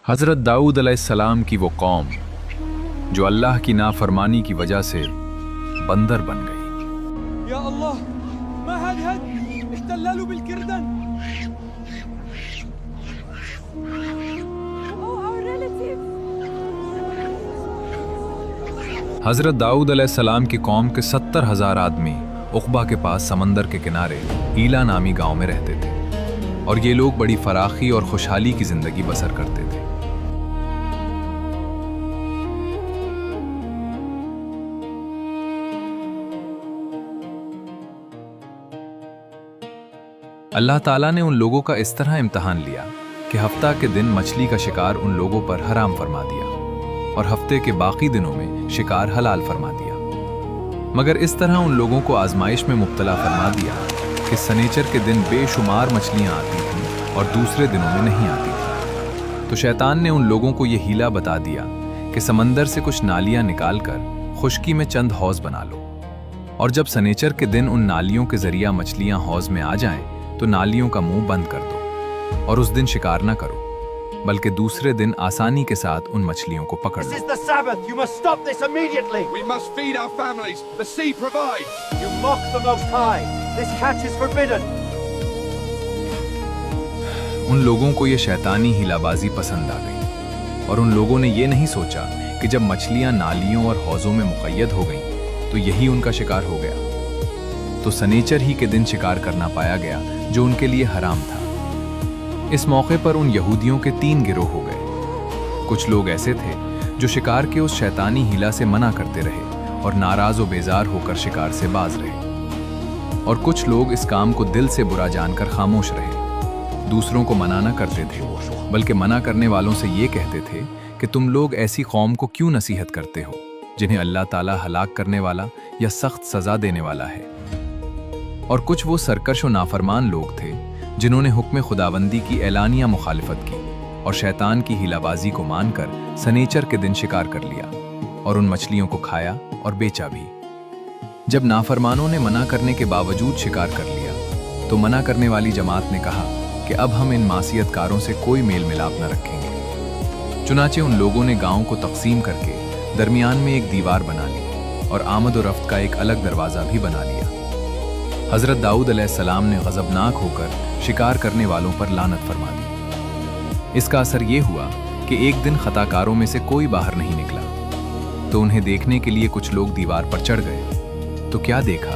हज़रत दाऊद अलैहिस्सलाम की वो कौम जो अल्लाह की नाफरमानी की वजह से बंदर बन गई। يا الله ما هاد احتلالوا بالكردن. Oh, our relative. हज़रत दाऊद अलैहिस्सलाम की कौम के 70,000 आदमी उक़बा के पास समंदर के किनारे ईला नामी गांव में रहते थे और ये लोग बड़ी फराखी और खुशहाली की ज़िंदगी बसर करते थे। अल्लाह ताला ने उन लोगों का इस तरह इम्तहान लिया कि हफ्ता के दिन मछली का शिकार उन लोगों पर हराम फरमा दिया और हफ्ते के बाकी दिनों में शिकार हलाल फरमा दिया। मगर इस तरह उन लोगों को आजमाइश में मुब्तला फरमा दिया कि सनीचर के दिन बेशुमार मछलियां आती थीं और दूसरे दिनों में नहीं आती थीं। तो शैतान ने उन लोगों को यह हीला बता दिया कि समंदर से कुछ नालियां निकालकर खुश्की में चंद हौज बना लो, और जब सनीचर के दिन उन नालियों के जरिया मछलियां हौज में आ जाएं तो नालियों का मुंह बंद कर दो और उस दिन शिकार न करो, बल्कि दूसरे दिन आसानी के साथ उन मछलियों को पकड़ लो। This is the Sabbath. You must stop this immediately. We must feed our families. The sea provides. You mock the Most High. This catch is forbidden. उन लोगों को ये शैतानी हिलाबाजी पसंद आ गई और उन लोगों ने ये नहीं सोचा कि जब मछलियां नालियों और हौजों में मुक़य्यद हो गईं तो यही उनका शिकार हो गया। तो सनीचर ही के दिन शिकार करना पाया गया जो उनके लिए हराम था। इस मौके पर उन यहूदियों के 3 गिरोह हो गए। कुछ लोग ऐसे थे जो शिकार के उस शैतानी हिला से मना करते रहे और नाराज व बेजार होकर शिकार से बाज रहे, और कुछ लोग इस काम को दिल से बुरा जानकर खामोश रहे। दूसरों को मना न करते थे, बल्कि मना करने वालों से ये कहते थे कि तुम लोग ऐसी कौम को क्यों नसीहत करते हो जिन्हें अल्लाह ताला हलाक करने वाला या सख्त सजा देने वाला है। और कुछ वो सरकश व नाफरमान लोग थे जिन्होंने हुक्म खुदाबंदी की एलानिया मुखालिफत की और शैतान की हिलाबाजी को मानकर सनीचर के दिन शिकार कर लिया और उन मछलियों को खाया और बेचा भी। जब नाफरमानों ने मना करने के बावजूद शिकार कर लिया तो मना करने वाली जमात ने कहा कि अब हम इन मासियतकारों से कोई मेल मिलाप न रखेंगे। चुनाचे उन लोगों ने गांव को तकसीम करके दरमियान में एक दीवार बना ली और आमद और रफ्त का एक अलग दरवाज़ा भी बना लिया। हज़रत दाऊद अलैहिस्सलाम ने गज़बनाक होकर शिकार करने वालों पर लानत फरमा दी। इसका असर ये हुआ कि एक दिन खताकारों में से कोई बाहर नहीं निकला, तो उन्हें देखने के लिए कुछ लोग दीवार पर चढ़ गए तो क्या देखा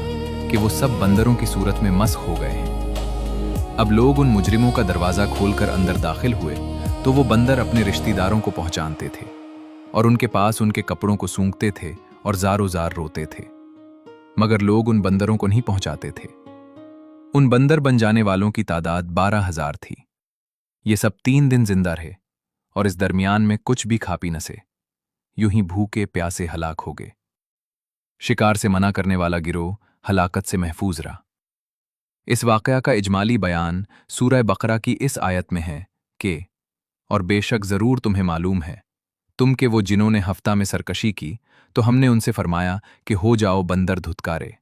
कि वो सब बंदरों की सूरत में मस्ख हो गए हैं। अब लोग उन मुजरिमों का दरवाज़ा खोलकर अंदर दाखिल हुए तो वो बंदर अपने रिश्तेदारों को पहुंचाते थे और उनके पास उनके कपड़ों को सूंघते थे और ज़ारो ज़ार रोते थे, मगर लोग उन बंदरों को नहीं पहुंचाते थे। उन बंदर बन जाने वालों की तादाद 12,000 थी। ये सब 3 दिन जिंदा रहे और इस दरमियान में कुछ भी खा पी न से, यूं ही भूखे प्यासे हलाक हो गए। शिकार से मना करने वाला गिरोह हलाकत से महफूज रहा। इस वाक़या का इजमाली बयान सूरह बकरा की इस आयत में है कि और बेशक ज़रूर तुम्हें मालूम है तुम के वो जिन्होंने हफ्ता में सरकशी की तो हमने उनसे फरमाया कि हो जाओ बंदर धुतकारे।